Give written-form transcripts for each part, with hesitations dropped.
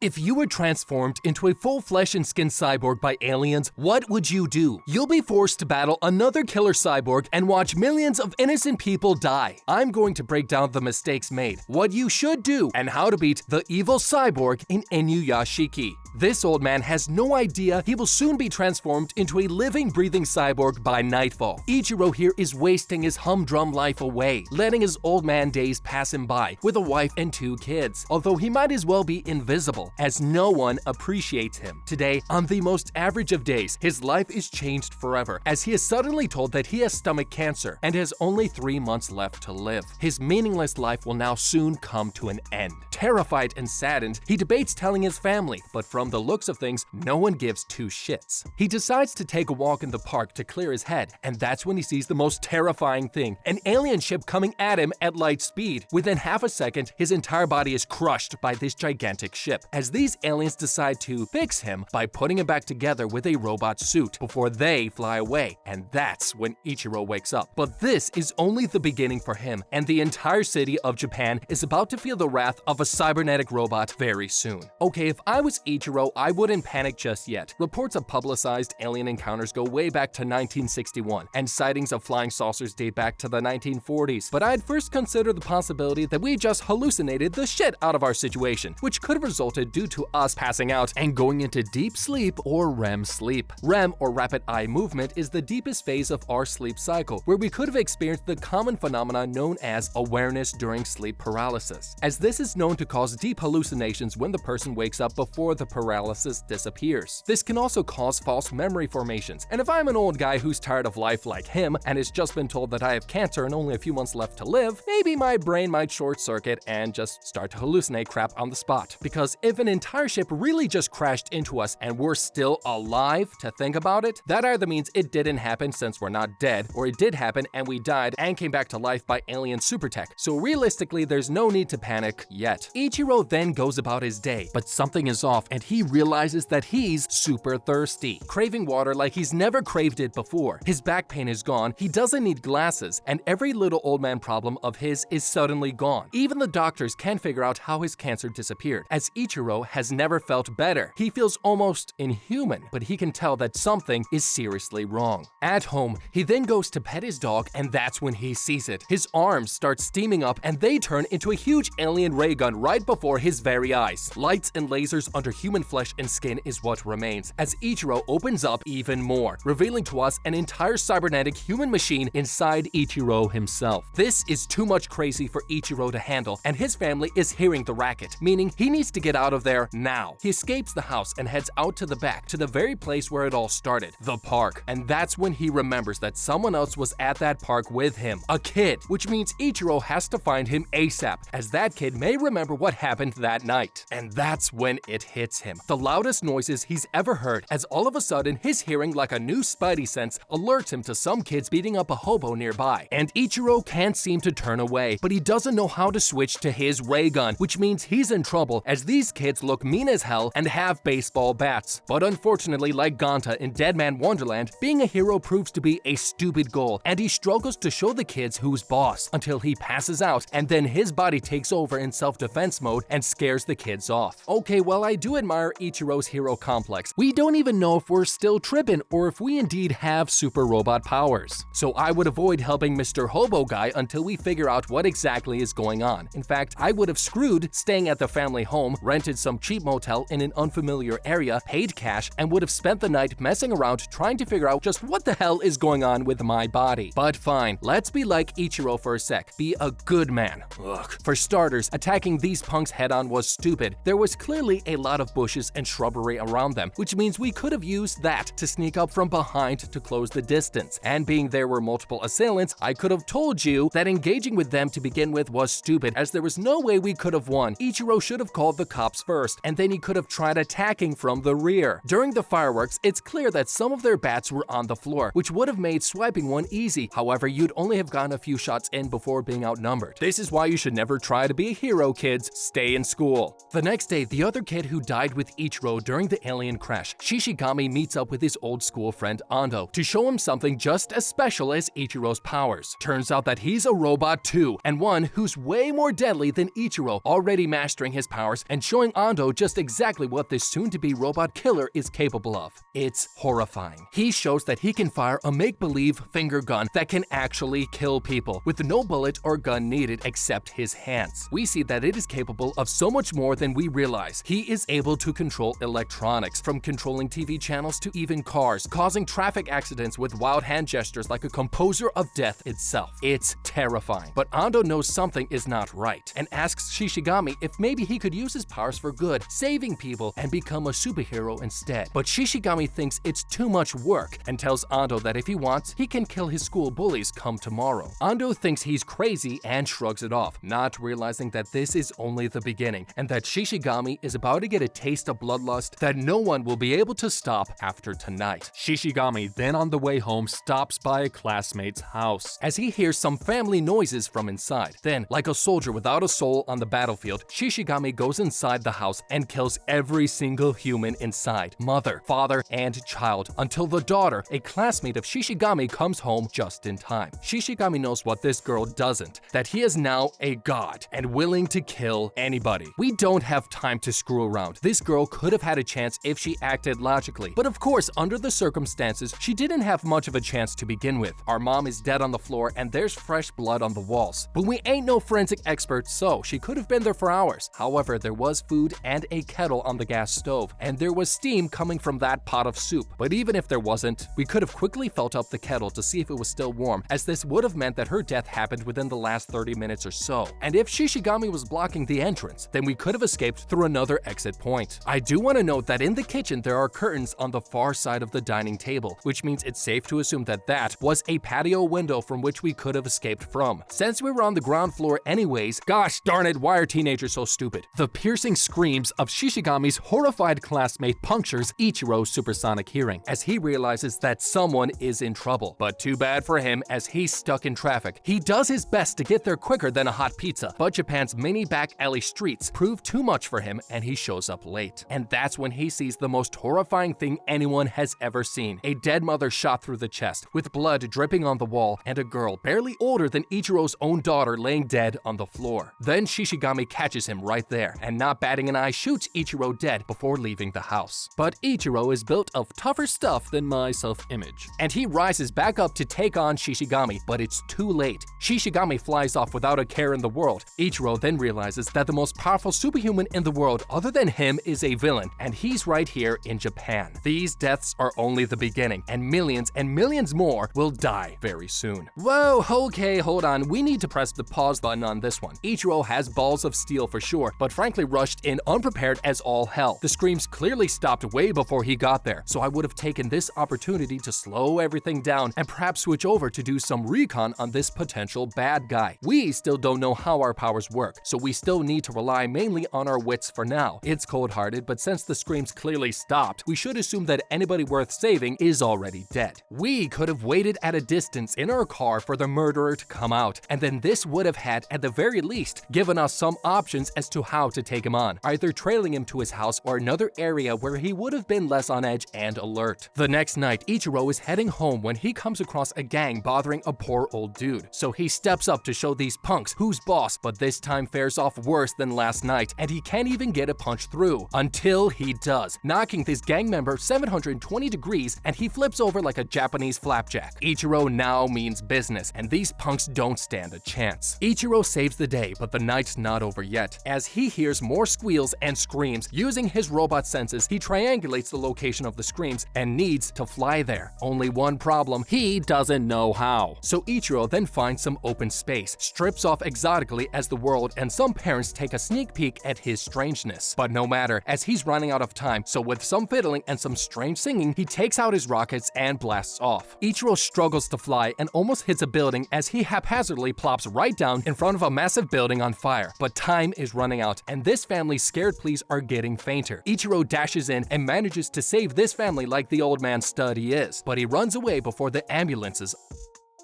If you were transformed into a full flesh and skin cyborg by aliens, what would you do? You'll be forced to battle another killer cyborg and watch millions of innocent people die. I'm going to break down the mistakes made, what you should do, and how to beat the evil cyborg in Inuyashiki. This old man has no idea he will soon be transformed into a living, breathing cyborg by nightfall. Ichiro here is wasting his humdrum life away, letting his old man days pass him by with a wife and 2 kids, although he might as well be invisible, as no one appreciates him. Today, on the most average of days, his life is changed forever, as he is suddenly told that he has stomach cancer and has only 3 months left to live. His meaningless life will now soon come to an end. Terrified and saddened, he debates telling his family, but from the looks of things, no one gives 2 shits. He decides to take a walk in the park to clear his head, and that's when he sees the most terrifying thing, an alien ship coming at him at light speed. Within half a second, his entire body is crushed by this gigantic ship, as these aliens decide to fix him by putting him back together with a robot suit before they fly away, and that's when Ichiro wakes up. But this is only the beginning for him, and the entire city of Japan is about to feel the wrath of a cybernetic robot very soon. Okay, if I was Ichiro, I wouldn't panic just yet. Reports of publicized alien encounters go way back to 1961, and sightings of flying saucers date back to the 1940s, but I'd first consider the possibility that we just hallucinated the shit out of our situation, which could have resulted due to us passing out and going into deep sleep or REM sleep. REM, or rapid eye movement, is the deepest phase of our sleep cycle, where we could have experienced the common phenomenon known as awareness during sleep paralysis, as this is known to cause deep hallucinations when the person wakes up before the paralysis disappears. This can also cause false memory formations, and if I'm an old guy who's tired of life like him and has just been told that I have cancer and only a few months left to live, maybe my brain might short circuit and just start to hallucinate crap on the spot. Because if an entire ship really just crashed into us and we're still alive to think about it, that either means it didn't happen since we're not dead, or it did happen and we died and came back to life by alien super tech. So realistically, there's no need to panic yet. Ichiro then goes about his day, but something is off and he realizes that he's super thirsty, craving water like he's never craved it before. His back pain is gone, he doesn't need glasses, and every little old man problem of his is suddenly gone. Even the doctors can't figure out how his cancer disappeared, as Ichiro has never felt better. He feels almost inhuman, but he can tell that something is seriously wrong. At home, he then goes to pet his dog, and that's when he sees it. His arms start steaming up and they turn into a huge alien ray gun right before his very eyes. Lights and lasers under human flesh and skin is what remains, as Ichiro opens up even more, revealing to us an entire cybernetic human machine inside Ichiro himself. This is too much crazy for Ichiro to handle, and his family is hearing the racket, meaning he needs to get out of there now. He escapes the house and heads out to the back, to the very place where it all started, the park. And that's when he remembers that someone else was at that park with him, a kid, which means Ichiro has to find him ASAP, as that kid may remember what happened that night. And that's when it hits him. The loudest noises he's ever heard, as all of a sudden his hearing, like a new spidey sense, alerts him to some kids beating up a hobo nearby. And Ichiro can't seem to turn away, but he doesn't know how to switch to his ray gun, which means he's in trouble, as these kids look mean as hell and have baseball bats. But unfortunately, like Gonta in Dead Man Wonderland, being a hero proves to be a stupid goal, and he struggles to show the kids who's boss until he passes out, and then his body takes over in self-defense mode and scares the kids off. Okay, well, I do admire Ichiro's hero complex. We don't even know if we're still tripping or if we indeed have super robot powers. So I would avoid helping Mr. Hobo Guy until we figure out what exactly is going on. In fact, I would have screwed staying at the family home, rented some cheap motel in an unfamiliar area, paid cash, and would have spent the night messing around trying to figure out just what the hell is going on with my body. But fine, let's be like Ichiro for a sec. Be a good man. Ugh. For starters, attacking these punks head-on was stupid. There was clearly a lot of bushes and shrubbery around them, which means we could have used that to sneak up from behind to close the distance. And being there were multiple assailants, I could have told you that engaging with them to begin with was stupid, as there was no way we could have won. Ichiro should have called the cops first, and then he could have tried attacking from the rear. During the fireworks, it's clear that some of their bats were on the floor, which would have made swiping one easy. However, you'd only have gotten a few shots in before being outnumbered. This is why you should never try to be a hero, kids. Stay in school. The next day, the other kid who died with Ichiro during the alien crash, Shishigami, meets up with his old school friend Ando to show him something just as special as Ichiro's powers. Turns out that he's a robot too, and one who's way more deadly than Ichiro, already mastering his powers and showing showing Ando just exactly what this soon-to-be robot killer is capable of. It's horrifying. He shows that he can fire a make-believe finger gun that can actually kill people, with no bullet or gun needed except his hands. We see that it is capable of so much more than we realize. He is able to control electronics, from controlling TV channels to even cars, causing traffic accidents with wild hand gestures like a composer of death itself. It's terrifying. But Ando knows something is not right and asks Shishigami if maybe he could use his powers for good, saving people and become a superhero instead. But Shishigami thinks it's too much work and tells Ando that if he wants, he can kill his school bullies come tomorrow. Ando thinks he's crazy and shrugs it off, not realizing that this is only the beginning and that Shishigami is about to get a taste of bloodlust that no one will be able to stop after tonight. Shishigami then on the way home stops by a classmate's house as he hears some family noises from inside. Then, like a soldier without a soul on the battlefield, Shishigami goes inside the house and kills every single human inside, mother, father, and child, until the daughter, a classmate of Shishigami, comes home just in time. Shishigami knows what this girl doesn't, that he is now a god and willing to kill anybody. We don't have time to screw around. This girl could have had a chance if she acted logically, but of course, under the circumstances, she didn't have much of a chance to begin with. Our mom is dead on the floor and there's fresh blood on the walls. But we ain't no forensic experts, so she could have been there for hours. However, there was food and a kettle on the gas stove, and there was steam coming from that pot of soup. But even if there wasn't, we could have quickly felt up the kettle to see if it was still warm, as this would have meant that her death happened within the last 30 minutes or so. And if Shishigami was blocking the entrance, then we could have escaped through another exit point. I do want to note that in the kitchen there are curtains on the far side of the dining table, which means it's safe to assume that that was a patio window from which we could have escaped from. Since we were on the ground floor anyways, gosh darn it, why are teenagers so stupid? The piercing screams of Shishigami's horrified classmate punctures Ichiro's supersonic hearing as he realizes that someone is in trouble. But too bad for him, as he's stuck in traffic. He does his best to get there quicker than a hot pizza, but Japan's mini back alley streets prove too much for him and he shows up late. And that's when he sees the most horrifying thing anyone has ever seen. A dead mother shot through the chest, with blood dripping on the wall, and a girl barely older than Ichiro's own daughter laying dead on the floor. Then Shishigami catches him right there, and not batting an eye shoots Ichiro dead before leaving the house. But Ichiro is built of tougher stuff than my self-image, and he rises back up to take on Shishigami, but it's too late. Shishigami flies off without a care in the world. Ichiro then realizes that the most powerful superhuman in the world other than him is a villain, and he's right here in Japan. These deaths are only the beginning, and millions more will die very soon. Whoa, okay, hold on, we need to press the pause button on this one. Ichiro has balls of steel for sure, but frankly rushed in unprepared as all hell. The screams clearly stopped way before he got there, so I would have taken this opportunity to slow everything down and perhaps switch over to do some recon on this potential bad guy. We still don't know how our powers work, so we still need to rely mainly on our wits for now. It's cold-hearted, but since the screams clearly stopped, we should assume that anybody worth saving is already dead. We could have waited at a distance in our car for the murderer to come out, and then this would have had, at the very least, given us some options as to how to take him on, either trailing him to his house or another area where he would have been less on edge and alert. The next night, Ichiro is heading home when he comes across a gang bothering a poor old dude, so he steps up to show these punks who's boss, but this time fares off worse than last night, and he can't even get a punch through, until he does, knocking this gang member 720 degrees, and he flips over like a Japanese flapjack. Ichiro now means business, and these punks don't stand a chance. Ichiro saves the day, but the night's not over yet, as he hears more squeals and screams. Using his robot senses, he triangulates the location of the screams and needs to fly there. Only one problem, he doesn't know how. So Ichiro then finds some open space, strips off exotically as the world and some parents take a sneak peek at his strangeness. But no matter, as he's running out of time, so with some fiddling and some strange singing, he takes out his rockets and blasts off. Ichiro struggles to fly and almost hits a building as he haphazardly plops right down in front of a massive building on fire. But time is running out, and this family's scared pleas are getting fainter. Ichiro dashes in and manages to save this family like the old man stud he is, but he runs away before the ambulances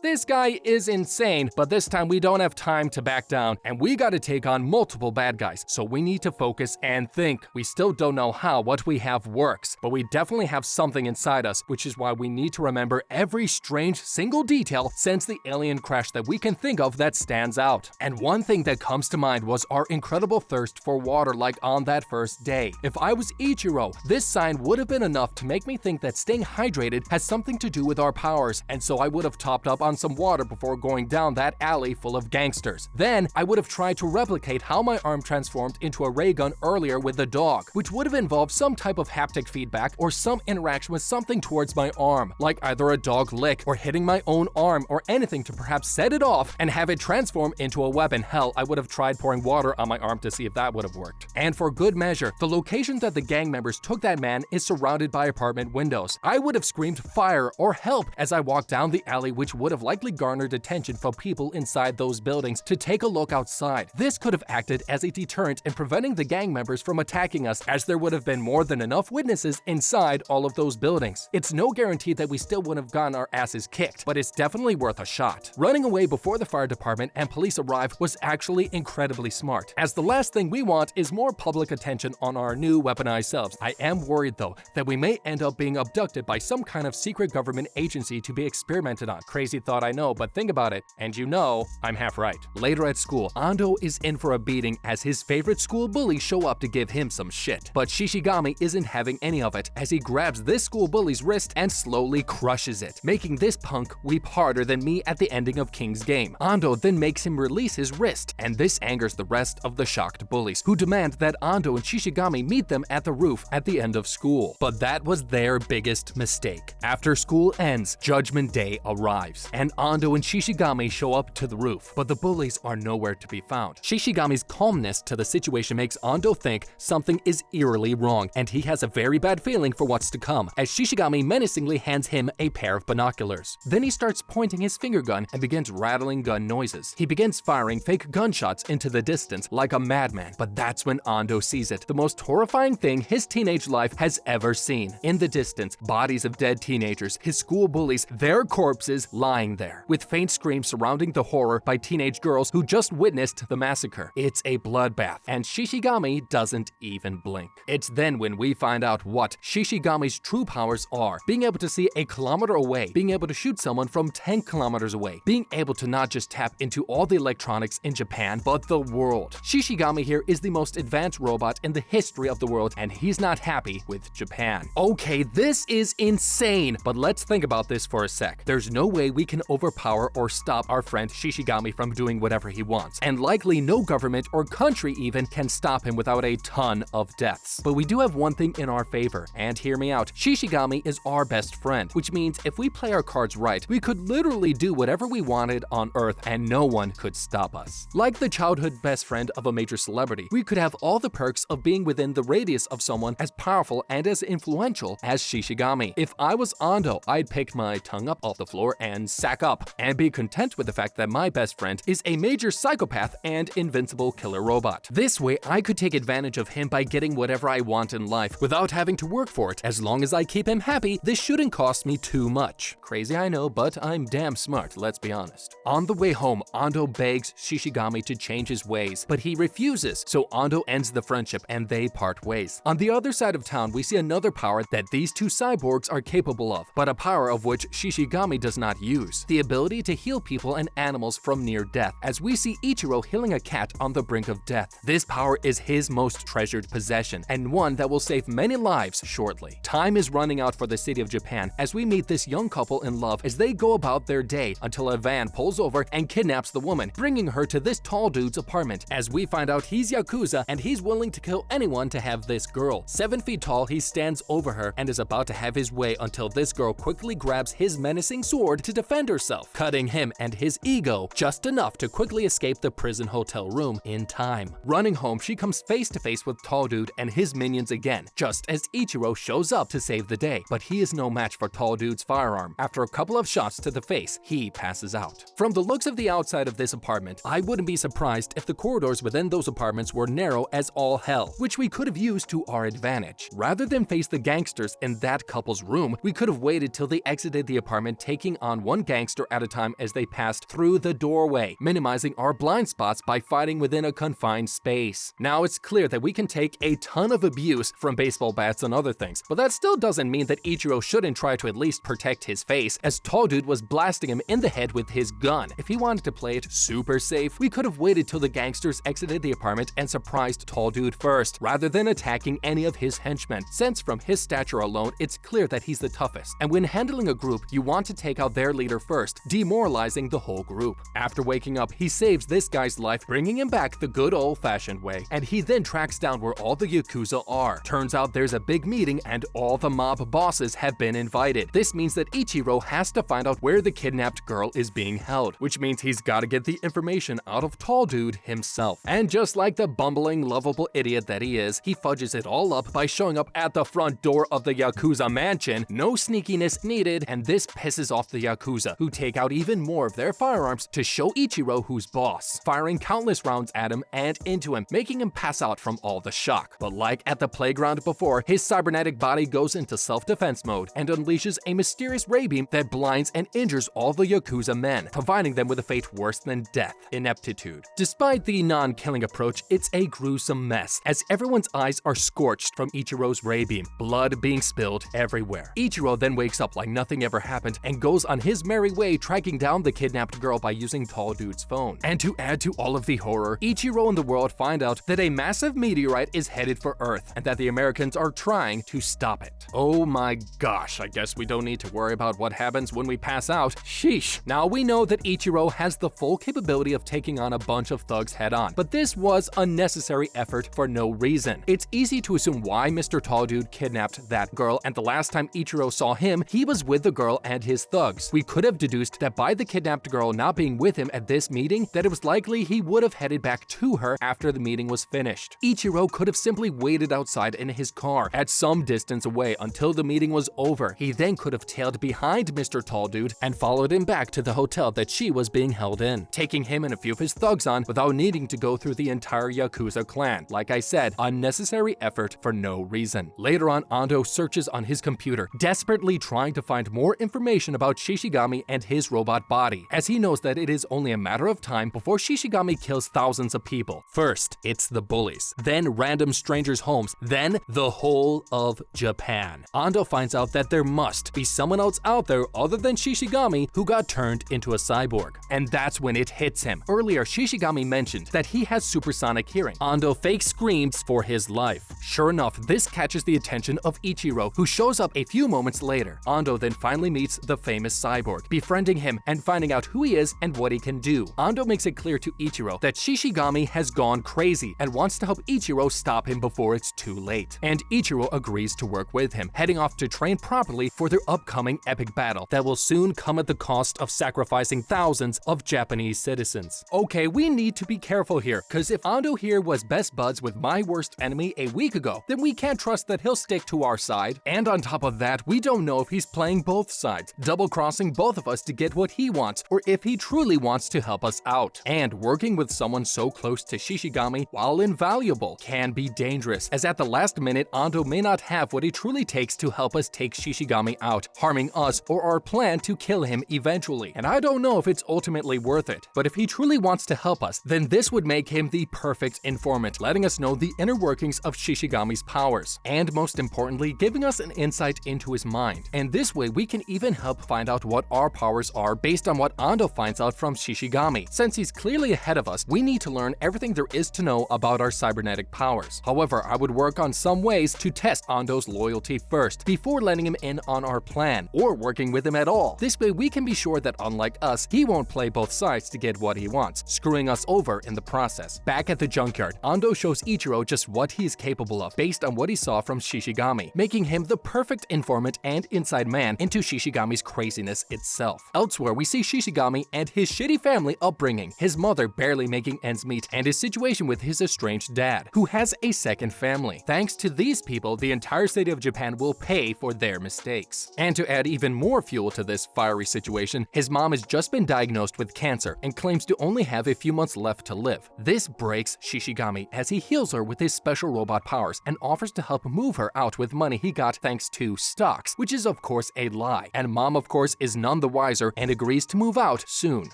This guy is insane, but this time we don't have time to back down, and we gotta take on multiple bad guys, so we need to focus and think. We still don't know how what we have works, but we definitely have something inside us, which is why we need to remember every strange single detail since the alien crash that we can think of that stands out. And one thing that comes to mind was our incredible thirst for water like on that first day. If I was Ichiro, this sign would have been enough to make me think that staying hydrated has something to do with our powers, and so I would have topped up on some water before going down that alley full of gangsters. Then I would have tried to replicate how my arm transformed into a ray gun earlier with the dog, which would have involved some type of haptic feedback or some interaction with something towards my arm, like either a dog lick or hitting my own arm or anything to perhaps set it off and have it transform into a weapon. Hell, I would have tried pouring water on my arm to see if that would have worked. And for good measure, the location that the gang members took that man is surrounded by apartment windows. I would have screamed fire or help as I walked down the alley, which would have likely garnered attention from people inside those buildings to take a look outside. This could have acted as a deterrent in preventing the gang members from attacking us, as there would have been more than enough witnesses inside all of those buildings. It's no guarantee that we still would have gotten our asses kicked, but it's definitely worth a shot. Running away before the fire department and police arrive was actually incredibly smart, as the last thing we want is more public attention on our new weaponized selves. I am worried though that we may end up being abducted by some kind of secret government agency to be experimented on. Crazy thought, I know, but think about it, and you know I'm half right. Later at school, Ando is in for a beating as his favorite school bullies show up to give him some shit. But Shishigami isn't having any of it, as he grabs this school bully's wrist and slowly crushes it, making this punk weep harder than me at the ending of King's game. Ando then makes him release his wrist, and this angers the rest of the shocked bullies, who demand that Ando and Shishigami meet them at the roof at the end of school. But that was their biggest mistake. After school ends, Judgment Day arrives, and Ando and Shishigami show up to the roof, but the bullies are nowhere to be found. Shishigami's calmness to the situation makes Ando think something is eerily wrong, and he has a very bad feeling for what's to come, as Shishigami menacingly hands him a pair of binoculars. Then he starts pointing his finger gun and begins rattling gun noises. He begins firing fake gunshots into the distance like a madman, but that's when Ando sees it, the most horrifying thing his teenage life has ever seen. In the distance, bodies of dead teenagers, his school bullies, their corpses lying there, with faint screams surrounding the horror by teenage girls who just witnessed the massacre. It's a bloodbath, and Shishigami doesn't even blink. It's then when we find out what Shishigami's true powers are: being able to see a kilometer away, being able to shoot someone from 10 kilometers away, being able to not just tap into all the electronics in Japan, but the world. Shishigami here is the most advanced robot in the history of the world, and he's not happy with Japan. Okay, this is insane, but let's think about this for a sec. There's no way we can overpower or stop our friend Shishigami from doing whatever he wants, and likely no government or country even can stop him without a ton of deaths. But we do have one thing in our favor, and hear me out. Shishigami is our best friend, which means if we play our cards right, we could literally do whatever we wanted on Earth and no one could stop us. Like the childhood best friend of a major celebrity, we could have all the perks of being within the radius of someone as powerful and as influential as Shishigami. If I was Ando, I'd pick my tongue up off the floor and sack up, and be content with the fact that my best friend is a major psychopath and invincible killer robot. This way, I could take advantage of him by getting whatever I want in life without having to work for it. As long as I keep him happy, this shouldn't cost me too much. Crazy, I know, but I'm damn smart, let's be honest. On the way home, Ando begs Shishigami to change his ways, but he refuses, so Ando ends the friendship and they part ways. On the other side of town, we see another power that these two cyborgs are capable of, but a power of which Shishigami does not use: the ability to heal people and animals from near death, as we see Ichiro healing a cat on the brink of death. This power is his most treasured possession, and one that will save many lives shortly. Time is running out for the city of Japan as we meet this young couple in love as they go about their day until a van pulls over and kidnaps the woman, bringing her to this tall dude's apartment, as we find out he's Yakuza and he's willing to kill anyone to have this girl. 7 feet tall, he stands over her and is about to have his way until this girl quickly grabs his menacing sword to defend herself, cutting him and his ego just enough to quickly escape the prison hotel room in time. Running home, she comes face to face with Tall Dude and his minions again, just as Ichiro shows up to save the day, but he is no match for Tall Dude's firearm. After a couple of shots to the face, he passes out. From the looks of the outside of this apartment, I wouldn't be surprised if the corridors within those apartments were narrow as all hell, which we could have used to our advantage. Rather than face the gangsters in that couple's room, we could have waited till they exited the apartment, taking on one gangster at a time as they passed through the doorway, minimizing our blind spots by fighting within a confined space. Now it's clear that we can take a ton of abuse from baseball bats and other things, but that still doesn't mean that Ichiro shouldn't try to at least protect his face, as Tall Dude was blasting him in the head with his gun. If he wanted to play it super safe, we could have waited till the gangsters exited the apartment and surprised Tall Dude first, rather than attacking any of his henchmen, since from his stature alone, it's clear that he's the toughest, and when handling a group, you want to take out their leader first, demoralizing the whole group. After waking up, he saves this guy's life, bringing him back the good old-fashioned way, and he then tracks down where all the Yakuza are. Turns out there's a big meeting and all the mob bosses have been invited. This means that Ichiro has to find out where the kidnapped girl is being held, which means he's gotta get the information out of Tall Dude himself. And just like the bumbling, lovable idiot that he is, he fudges it all up by showing up at the front door of the Yakuza mansion. No sneakiness needed, and this pisses off the Yakuza, who take out even more of their firearms to show Ichiro who's boss, firing countless rounds at him and into him, making him pass out from all the shock. But like at the playground before, his cybernetic body goes into self-defense mode and unleashes a mysterious ray beam that blinds and injures all the Yakuza men, providing them with a fate worse than death: ineptitude. Despite the non-killing approach, it's a gruesome mess, as everyone's eyes are scorched from Ichiro's ray beam, blood being spilled everywhere. Ichiro then wakes up like nothing ever happened and goes on his merry way, tracking down the kidnapped girl by using Tall Dude's phone. And to add to all of the horror, Ichiro and the world find out that a massive meteorite is headed for Earth and that the Americans are trying to stop it. Oh my gosh, I guess we don't need to worry about what happens when we pass out. Sheesh. Now we know that Ichiro has the full capability of taking on a bunch of thugs head on, but this was a necessary effort for no reason. It's easy to assume why Mr. Tall Dude kidnapped that girl, and the last time Ichiro saw him, he was with the girl and his thugs. We could have deduced that by the kidnapped girl not being with him at this meeting, that it was likely he would have headed back to her after the meeting was finished. Ichiro could have simply waited outside in his car at some distance away until the meeting was over. He then could have tailed behind Mr. Tall Dude and followed him back to the hotel that she was being held in, taking him and a few of his thugs on without needing to go through the entire Yakuza clan. Like I said, unnecessary effort for no reason. Later on, Ando searches on his computer, desperately trying to find more information about Shishigami and his robot body, as he knows that it is only a matter of time before Shishigami kills thousands of people. First, it's the bullies, then random strangers' homes, then the whole of Japan. Ando finds out that there must be someone else out there other than Shishigami who got turned into a cyborg. And that's when it hits him. Earlier, Shishigami mentioned that he has supersonic hearing. Ando fake screams for his life. Sure enough, this catches the attention of Ichiro, who shows up a few moments later. Ando then finally meets the famous cyborg, befriending him and finding out who he is and what he can do. Ando makes it clear to Ichiro that Shishigami has gone crazy and wants to help Ichiro stop him before it's too late. And Ichiro agrees to work with him, heading off to train properly for their upcoming epic battle that will soon come at the cost of sacrificing thousands of Japanese citizens. Okay, we need to be careful here, cause if Ando here was best buds with my worst enemy a week ago, then we can't trust that he'll stick to our side. And on top of that, we don't know if he's playing both sides, double-crossing both of us to get what he wants, or if he truly wants to help us out. And working with someone so close to Shishigami, while invaluable, can be dangerous, as at the last minute, Ando may not have what it truly takes to help us take Shishigami out, harming us or our plan to kill him eventually. And I don't know if it's ultimately worth it, but if he truly wants to help us, then this would make him the perfect informant, letting us know the inner workings of Shishigami's powers, and most importantly, giving us an insight into his mind. And this way, we can even help find out what our powers are based on what Ando finds out from Shishigami. Since he's clearly ahead of us, we need to learn everything there is to know about our cybernetic powers. However, I would work on some ways to test Ando's loyalty first, before letting him in on our plan, or working with him at all. This way, we can be sure that unlike us, he won't play both sides to get what he wants, screwing us over in the process. Back at the junkyard, Ando shows Ichiro just what he is capable of based on what he saw from Shishigami, making him the perfect informant and inside man into Shishigami's craziness itself. Elsewhere, we see Shishigami and his shitty family upbringing, his mother barely making ends meet, and his situation with his estranged dad, who has a second family. Thanks to these people, the entire state of Japan will pay for their mistakes. And to add even more fuel to this fiery situation, his mom has just been diagnosed with cancer and claims to only have a few months left to live. This breaks Shishigami as he heals her with his special robot powers and offers to help move her out with money he got thanks to stocks, which is of course a lie. And mom of course is none the wiser and agrees to move out soon.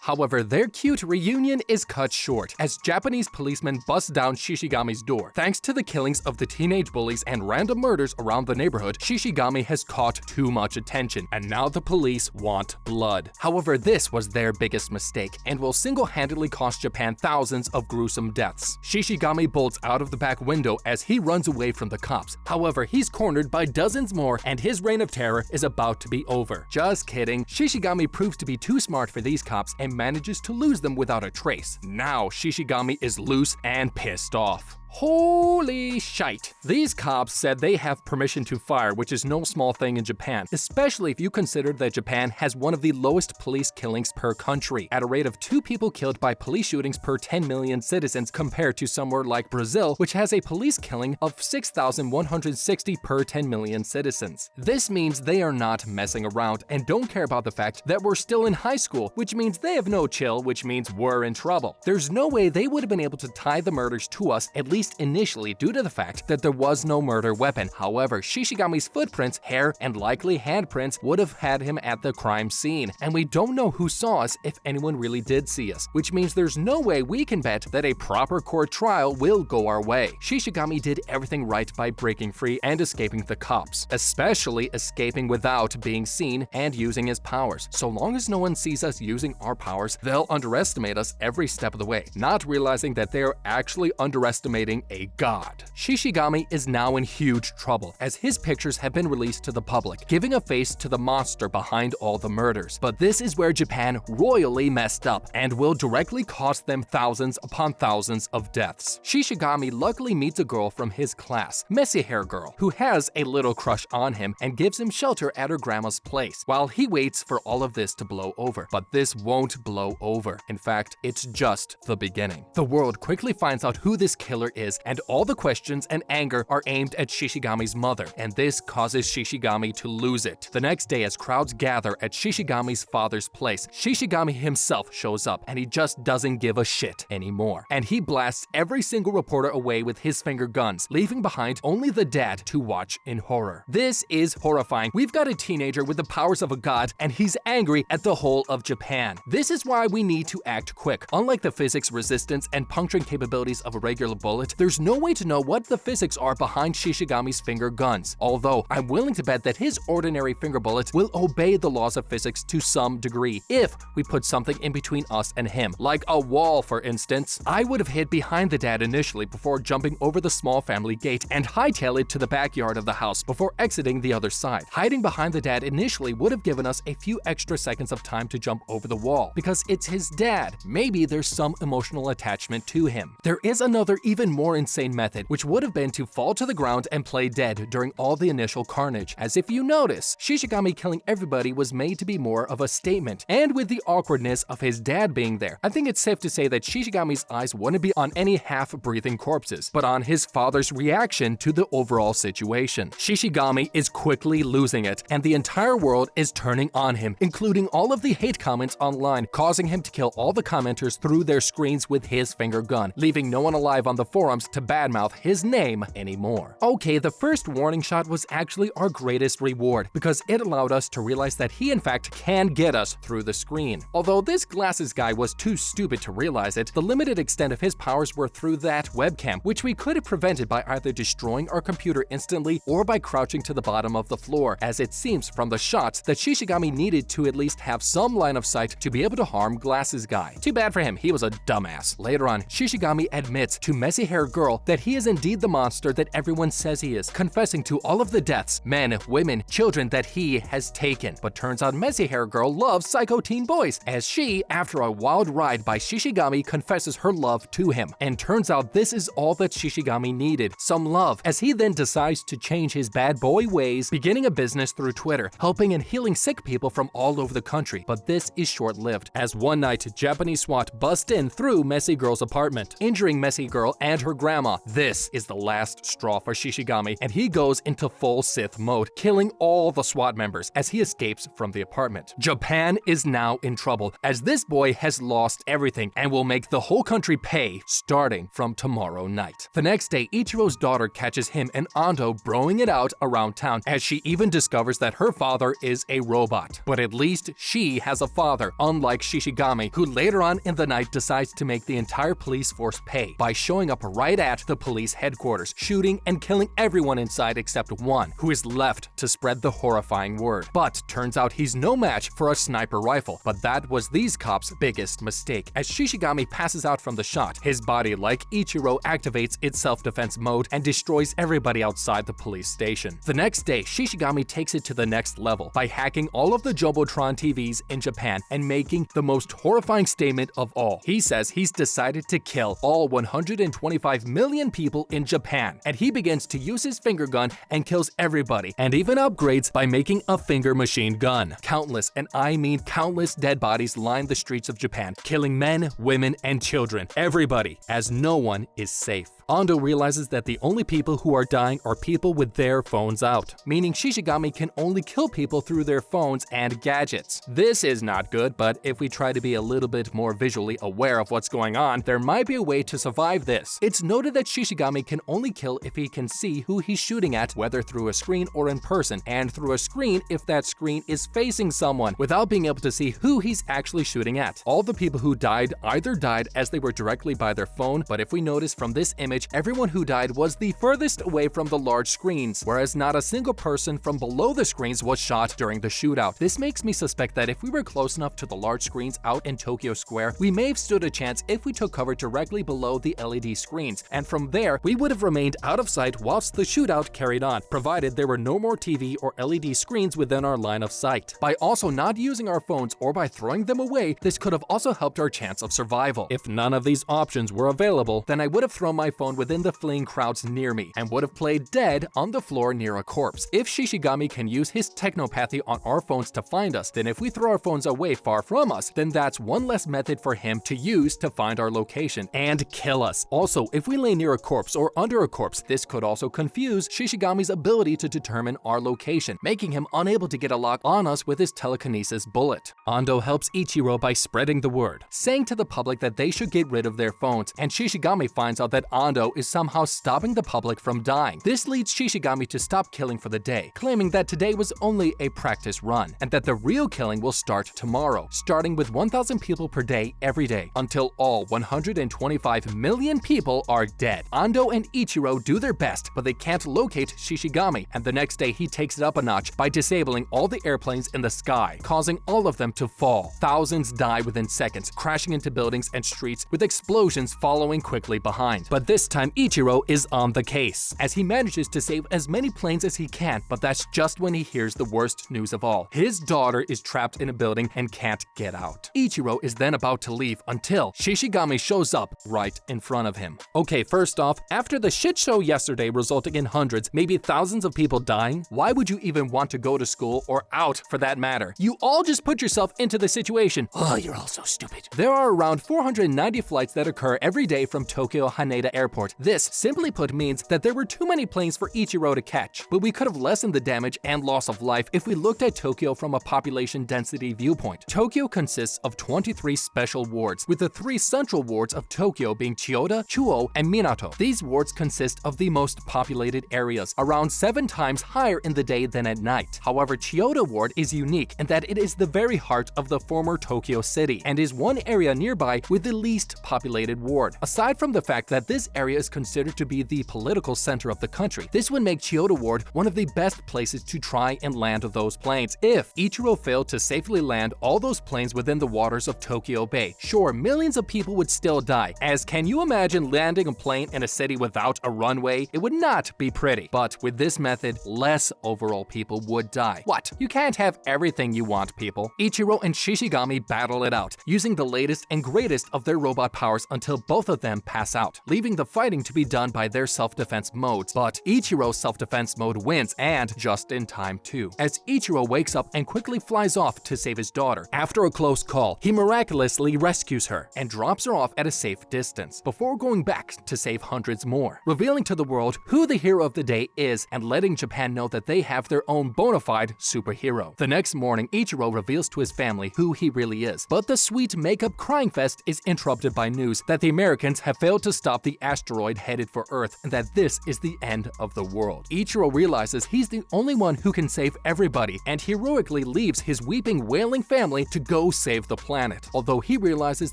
However, their cute reunion is cut short as Japanese policemen bust down Shishigami's door. Thanks to the killings of the teenage bullies and random murders around the neighborhood, Shishigami has caught too much attention, and now the police want blood. However, this was their biggest mistake and will single-handedly cost Japan thousands of gruesome deaths. Shishigami bolts out of the back window as he runs away from the cops. However, he's cornered by dozens more and his reign of terror is about to be over. Just kidding. Shishigami proves to be too smart for these cops and manages to lose them without a trace. Now Shishigami is loose and pissed off. Holy shite. These cops said they have permission to fire, which is no small thing in Japan, especially if you consider that Japan has one of the lowest police killings per country, at a rate of 2 people killed by police shootings per 10 million citizens, compared to somewhere like Brazil, which has a police killing of 6,160 per 10 million citizens. This means they are not messing around and don't care about the fact that we're still in high school, which means they have no chill, which means we're in trouble. There's no way they would have been able to tie the murders to us, at least initially, due to the fact that there was no murder weapon. However, Shishigami's footprints, hair, and likely handprints would have had him at the crime scene, and we don't know who saw us if anyone really did see us, which means there's no way we can bet that a proper court trial will go our way. Shishigami did everything right by breaking free and escaping the cops, especially escaping without being seen and using his powers. So long as no one sees us using our powers, they'll underestimate us every step of the way, not realizing that they're actually underestimating a god. Shishigami is now in huge trouble as his pictures have been released to the public, giving a face to the monster behind all the murders. But this is where Japan royally messed up and will directly cost them thousands upon thousands of deaths. Shishigami luckily meets a girl from his class, Messy Hair Girl, who has a little crush on him and gives him shelter at her grandma's place, while he waits for all of this to blow over. But this won't blow over. In fact, it's just the beginning. The world quickly finds out who this killer is, and all the questions and anger are aimed at Shishigami's mother, and this causes Shishigami to lose it. The next day, as crowds gather at Shishigami's father's place, Shishigami himself shows up, and he just doesn't give a shit anymore. And he blasts every single reporter away with his finger guns, leaving behind only the dad to watch in horror. This is horrifying. We've got a teenager with the powers of a god, and he's angry at the whole of Japan. This is why we need to act quick. Unlike the physics resistance and puncturing capabilities of a regular bullet, there's no way to know what the physics are behind Shishigami's finger guns, although I'm willing to bet that his ordinary finger bullets will obey the laws of physics to some degree if we put something in between us and him, like a wall for instance. I would have hid behind the dad initially before jumping over the small family gate and hightail it to the backyard of the house before exiting the other side. Hiding behind the dad initially would have given us a few extra seconds of time to jump over the wall, because it's his dad. Maybe there's some emotional attachment to him. There is another even more insane method, which would have been to fall to the ground and play dead during all the initial carnage. As if you notice, Shishigami killing everybody was made to be more of a statement, and with the awkwardness of his dad being there, I think it's safe to say that Shishigami's eyes wouldn't be on any half-breathing corpses, but on his father's reaction to the overall situation. Shishigami is quickly losing it, and the entire world is turning on him, including all of the hate comments online, causing him to kill all the commenters through their screens with his finger gun, leaving no one alive on the forums to badmouth his name anymore. Okay, the first warning shot was actually our greatest reward, because it allowed us to realize that he in fact can get us through the screen. Although this glasses guy was too stupid to realize it, the limited extent of his powers were through that webcam, which we could have prevented by either destroying our computer instantly or by crouching to the bottom of the floor, as it seems from the shots that Shishigami needed to at least have some line of sight to be able to harm Glasses Guy. Too bad for him, he was a dumbass. Later on, Shishigami admits to Messy Hair Girl that he is indeed the monster that everyone says he is, confessing to all of the deaths, men, women, children that he has taken. But turns out Messy Hair Girl loves psycho teen boys, as she, after a wild ride by Shishigami, confesses her love to him. And turns out this is all that Shishigami needed, some love, as he then decides to change his bad boy ways, beginning a business through Twitter, helping and healing sick people from all over the country. But this is short-lived, as one night Japanese SWAT bust in through Messy Girl's apartment, injuring Messy Girl and and her grandma. This is the last straw for Shishigami, and he goes into full Sith mode, killing all the SWAT members as he escapes from the apartment. Japan is now in trouble, as this boy has lost everything and will make the whole country pay starting from tomorrow night. The next day, Ichiro's daughter catches him and Ando broing it out around town, as she even discovers that her father is a robot. But at least she has a father, unlike Shishigami, who later on in the night decides to make the entire police force pay by showing up right at the police headquarters, shooting and killing everyone inside except one, who is left to spread the horrifying word. But turns out he's no match for a sniper rifle, but that was these cops' biggest mistake. As Shishigami passes out from the shot, his body, like Ichiro, activates its self-defense mode and destroys everybody outside the police station. The next day, Shishigami takes it to the next level by hacking all of the Jumbotron TVs in Japan and making the most horrifying statement of all. He says he's decided to kill all 125 million people in Japan, and he begins to use his finger gun and kills everybody, and even upgrades by making a finger machine gun. Countless, and I mean countless, dead bodies line the streets of Japan, killing men, women, and children. Everybody, as no one is safe. Ando realizes that the only people who are dying are people with their phones out, meaning Shishigami can only kill people through their phones and gadgets. This is not good, but if we try to be a little bit more visually aware of what's going on, there might be a way to survive this. It's noted that Shishigami can only kill if he can see who he's shooting at, whether through a screen or in person, and through a screen if that screen is facing someone, without being able to see who he's actually shooting at. All the people who died either died as they were directly by their phone, but if we notice from this image, everyone who died was the furthest away from the large screens, whereas not a single person from below the screens was shot during the shootout. This makes me suspect that if we were close enough to the large screens out in Tokyo Square, we may have stood a chance if we took cover directly below the LED screens, and from there, we would have remained out of sight whilst the shootout carried on, provided there were no more TV or LED screens within our line of sight. By also not using our phones or by throwing them away, this could have also helped our chance of survival. If none of these options were available, then I would have thrown my phone within the fleeing crowds near me and would have played dead on the floor near a corpse. If Shishigami can use his technopathy on our phones to find us, then if we throw our phones away far from us, then that's one less method for him to use to find our location and kill us. Also, if we lay near a corpse or under a corpse, this could also confuse Shishigami's ability to determine our location, making him unable to get a lock on us with his telekinesis bullet. Ando helps Ichiro by spreading the word, saying to the public that they should get rid of their phones, and Shishigami finds out that Ando is somehow stopping the public from dying. This leads Shishigami to stop killing for the day, claiming that today was only a practice run, and that the real killing will start tomorrow, starting with 1,000 people per day every day, until all 125 million people are dead. Ando and Ichiro do their best, but they can't locate Shishigami, and the next day he takes it up a notch by disabling all the airplanes in the sky, causing all of them to fall. Thousands die within seconds, crashing into buildings and streets, with explosions following quickly behind. But this time Ichiro is on the case, as he manages to save as many planes as he can, but that's just when he hears the worst news of all. His daughter is trapped in a building and can't get out. Ichiro is then about to leave until Shishigami shows up right in front of him. Okay, first off, after the shit show yesterday resulting in hundreds, maybe thousands of people dying, why would you even want to go to school or out for that matter? You all just put yourself into the situation. Oh, you're all so stupid. There are around 490 flights that occur every day from Tokyo Haneda Airport. This, simply put, means that there were too many planes for Ichiro to catch, but we could have lessened the damage and loss of life if we looked at Tokyo from a population density viewpoint. Tokyo consists of 23 special wards, with the 3 central wards of Tokyo being Chiyoda, Chuo, and Minato. These wards consist of the most populated areas, around 7 times higher in the day than at night. However, Chiyoda ward is unique in that it is the very heart of the former Tokyo city, and is one area nearby with the least populated ward. Aside from the fact that this area is considered to be the political center of the country, this would make Chiyoda ward one of the best places to try and land those planes if Ichiro failed to safely land all those planes within the waters of Tokyo Bay. Sure, millions of people would still die, as can you imagine landing a plane in a city without a runway? It would not be pretty, but with this method, less overall people would die. What? You can't have everything you want, people. Ichiro and Shishigami battle it out, using the latest and greatest of their robot powers until both of them pass out, leaving the fighting to be done by their self-defense modes. But Ichiro's self-defense mode wins, and just in time too, as Ichiro wakes up and quickly flies off to save his daughter. After a close call, he miraculously rescues her and drops her off at a safe distance, before going back to save hundreds more, revealing to the world who the hero of the day is and letting Japan know that they have their own bona fide superhero. The next morning, Ichiro reveals to his family who he really is, but the sweet makeup crying fest is interrupted by news that the Americans have failed to stop the asteroid headed for Earth and that this is the end of the world. Ichiro realizes he's the only one who can save everybody and heroically leaves his weeping, wailing family to go save the planet, although he realizes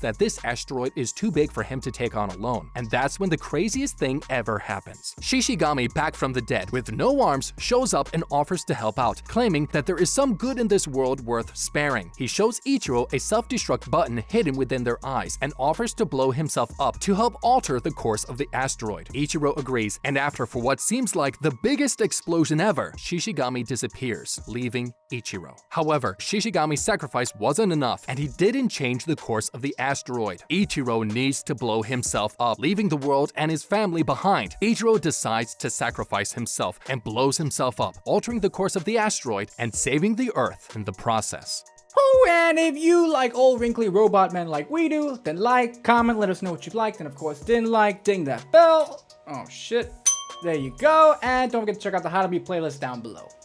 that this asteroid is too big for him to take on alone. And that's when the craziest thing ever happens. Shishigami, back from the dead with no arms, shows up and offers to help out, claiming that there is some good in this world worth sparing. He shows Ichiro a self-destruct button hidden within their eyes and offers to blow himself up to help alter the course of the asteroid. Ichiro agrees, and after for what seems like the biggest explosion ever, Shishigami disappears, leaving Ichiro. However, Shishigami's sacrifice wasn't enough, and he didn't change the course of the asteroid. Ichiro needs to blow himself up, leaving the world and his family behind. Ichiro decides to sacrifice himself and blows himself up, altering the course of the asteroid and saving the Earth in the process. Oh, and if you like old wrinkly robot men like we do, then like, comment, let us know what you liked, and of course didn't like, ding that bell. Oh shit. There you go, and don't forget to check out the How to Beat playlist down below.